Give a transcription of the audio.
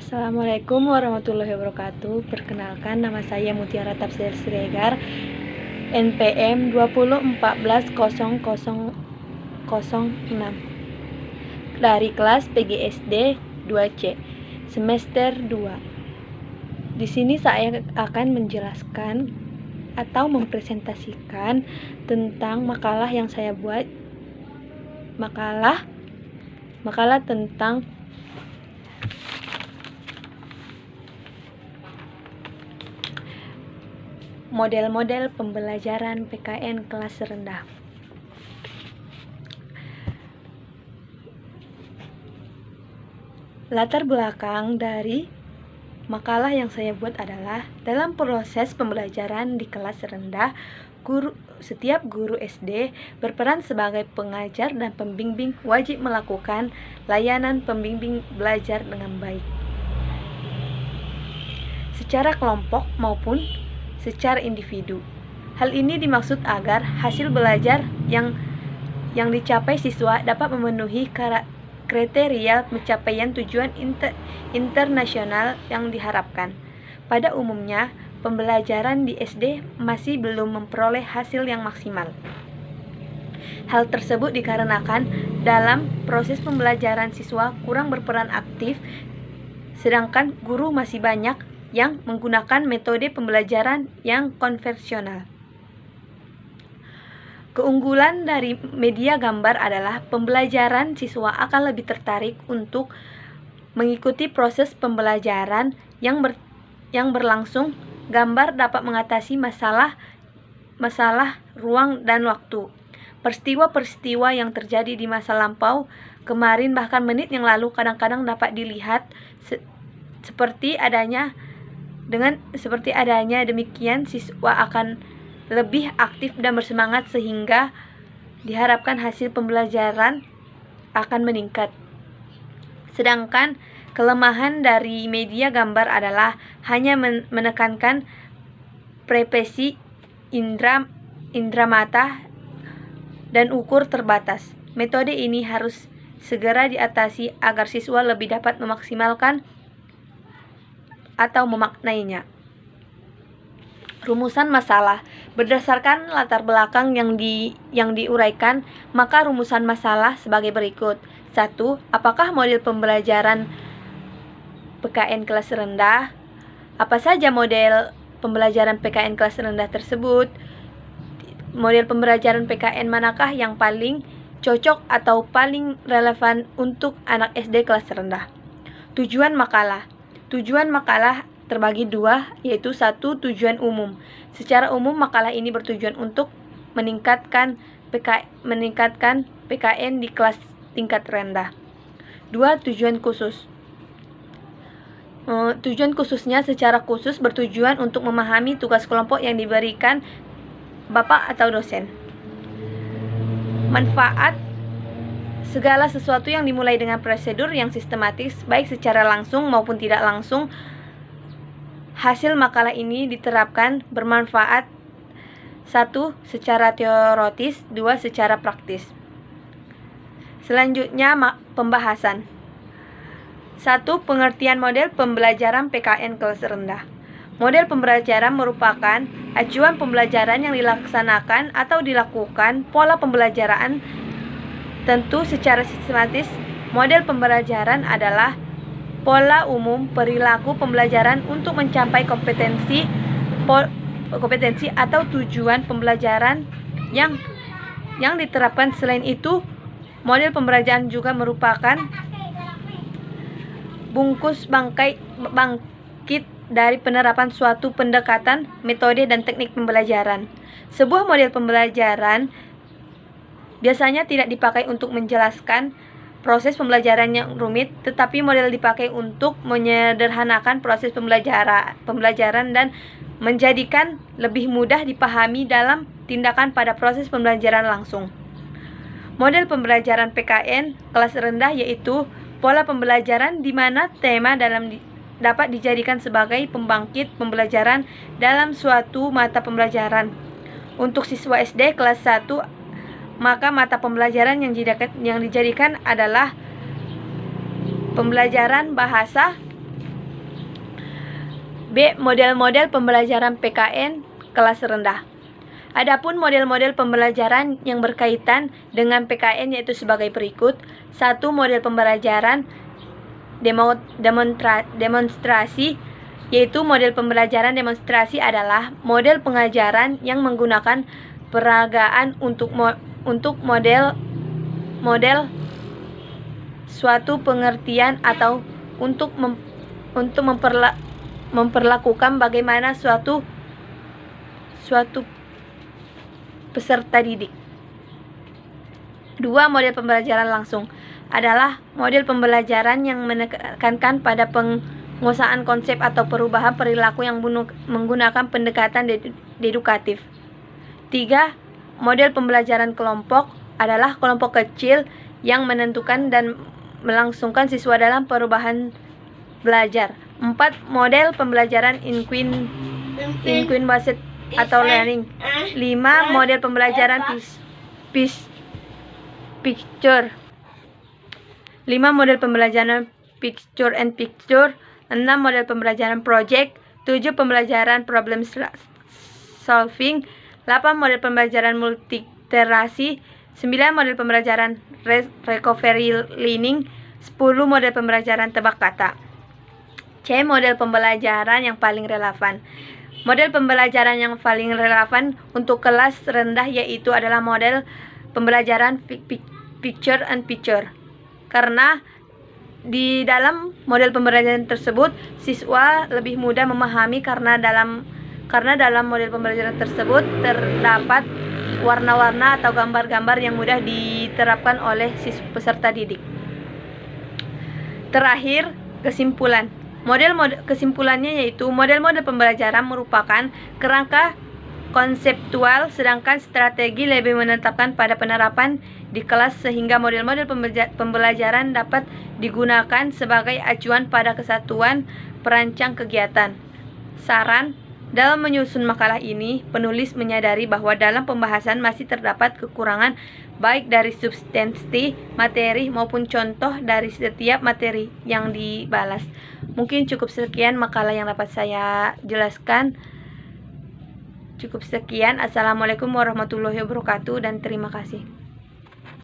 Assalamualaikum warahmatullahi wabarakatuh. Perkenalkan, nama saya Mutiara Tafsir Siregar, NPM 20140006 dari kelas PGSD 2C semester 2. Di sini saya akan menjelaskan atau mempresentasikan tentang makalah yang saya buat. Makalah tentang model-model pembelajaran PKN kelas rendah. Latar belakang dari makalah yang saya buat adalah dalam proses pembelajaran di kelas rendah, setiap guru SD berperan sebagai pengajar dan pembimbing wajib melakukan layanan pembimbing belajar dengan baik, secara kelompok maupun secara individu. Hal ini dimaksud agar hasil belajar yang dicapai siswa dapat memenuhi kriteria pencapaian tujuan internasional yang diharapkan. Pada umumnya, pembelajaran di SD masih belum memperoleh hasil yang maksimal. Hal tersebut dikarenakan dalam proses pembelajaran siswa kurang berperan aktif, sedangkan guru masih banyak yang menggunakan metode pembelajaran yang konvensional. Keunggulan dari media gambar adalah pembelajaran siswa akan lebih tertarik untuk mengikuti proses pembelajaran yang berlangsung. Gambar dapat mengatasi masalah ruang dan waktu. Peristiwa-peristiwa yang terjadi di masa lampau, kemarin, bahkan menit yang lalu kadang-kadang dapat dilihat seperti adanya. Demikian siswa akan lebih aktif dan bersemangat sehingga diharapkan hasil pembelajaran akan meningkat. Sedangkan kelemahan dari media gambar adalah hanya menekankan frekuensi indera mata dan ukur terbatas. Metode ini harus segera diatasi agar siswa lebih dapat memaksimalkan atau memaknainya. Rumusan masalah. Berdasarkan latar belakang yang diuraikan, maka rumusan masalah sebagai berikut. 1. Apakah model pembelajaran PKN kelas rendah? Apa saja model pembelajaran PKN kelas rendah tersebut? Model pembelajaran PKN manakah yang paling cocok atau paling relevan untuk anak SD kelas rendah? Tujuan makalah. Tujuan makalah terbagi dua, yaitu 1. Tujuan umum. Secara umum, makalah ini bertujuan untuk meningkatkan PKN di kelas tingkat rendah. 2. Tujuan khusus. Tujuan khususnya secara khusus bertujuan untuk memahami tugas kelompok yang diberikan Bapak atau dosen. Manfaat. Segala sesuatu yang dimulai dengan prosedur yang sistematis, baik secara langsung maupun tidak langsung, hasil makalah ini diterapkan bermanfaat. 1. Secara teoritis. 2. Secara praktis. Selanjutnya, pembahasan. 1. Pengertian model pembelajaran PKN kelas rendah. Model pembelajaran merupakan acuan pembelajaran yang dilaksanakan atau dilakukan pola pembelajaran tentu secara sistematis. Model pembelajaran adalah pola umum perilaku pembelajaran untuk mencapai kompetensi atau tujuan pembelajaran yang diterapkan. Selain itu, model pembelajaran juga merupakan bangkit dari penerapan suatu pendekatan, metode, dan teknik pembelajaran. Sebuah model pembelajaran biasanya tidak dipakai untuk menjelaskan proses pembelajaran yang rumit, tetapi model dipakai untuk menyederhanakan proses pembelajaran dan menjadikan lebih mudah dipahami dalam tindakan pada proses pembelajaran langsung. Model pembelajaran PKN kelas rendah yaitu pola pembelajaran di mana tema dapat dijadikan sebagai pembangkit pembelajaran dalam suatu mata pembelajaran. Untuk siswa SD kelas 1, maka mata pembelajaran yang dijadikan adalah pembelajaran bahasa B. Model-model pembelajaran PKN kelas rendah. Adapun model-model pembelajaran yang berkaitan dengan PKN yaitu sebagai berikut. 1. Model pembelajaran demonstrasi, yaitu model pembelajaran demonstrasi adalah model pengajaran yang menggunakan peragaan untuk model suatu pengertian atau untuk memperlakukan bagaimana suatu peserta didik. 2. Model pembelajaran langsung adalah model pembelajaran yang menekankan pada penguasaan konsep atau perubahan perilaku yang menggunakan pendekatan dedukatif. 3. Model pembelajaran kelompok adalah kelompok kecil yang menentukan dan melangsungkan siswa dalam perubahan belajar. 4. Model pembelajaran inquiry based atau learning. 5. Model pembelajaran picture. 5. Model pembelajaran picture and picture. 6. Model pembelajaran project. 7. Pembelajaran problem solving. 8. Model pembelajaran multiliterasi. 9. Model pembelajaran recovery learning. 10. Model pembelajaran tebak kata. C. Model pembelajaran yang paling relevan. Model pembelajaran yang paling relevan untuk kelas rendah yaitu adalah model pembelajaran picture and picture. Karena di dalam model pembelajaran tersebut siswa lebih mudah memahami karena dalam model pembelajaran tersebut terdapat warna-warna atau gambar-gambar yang mudah diterapkan oleh peserta didik. Terakhir, kesimpulan. Kesimpulannya yaitu model-model pembelajaran merupakan kerangka konseptual, sedangkan strategi lebih menetapkan pada penerapan di kelas sehingga model-model pembelajaran dapat digunakan sebagai acuan pada kesatuan perancang kegiatan. Saran: dalam menyusun makalah ini, penulis menyadari bahwa dalam pembahasan masih terdapat kekurangan baik dari substansi materi maupun contoh dari setiap materi yang dibalas. Mungkin cukup sekian makalah yang dapat saya jelaskan. Cukup sekian. Assalamualaikum warahmatullahi wabarakatuh dan terima kasih.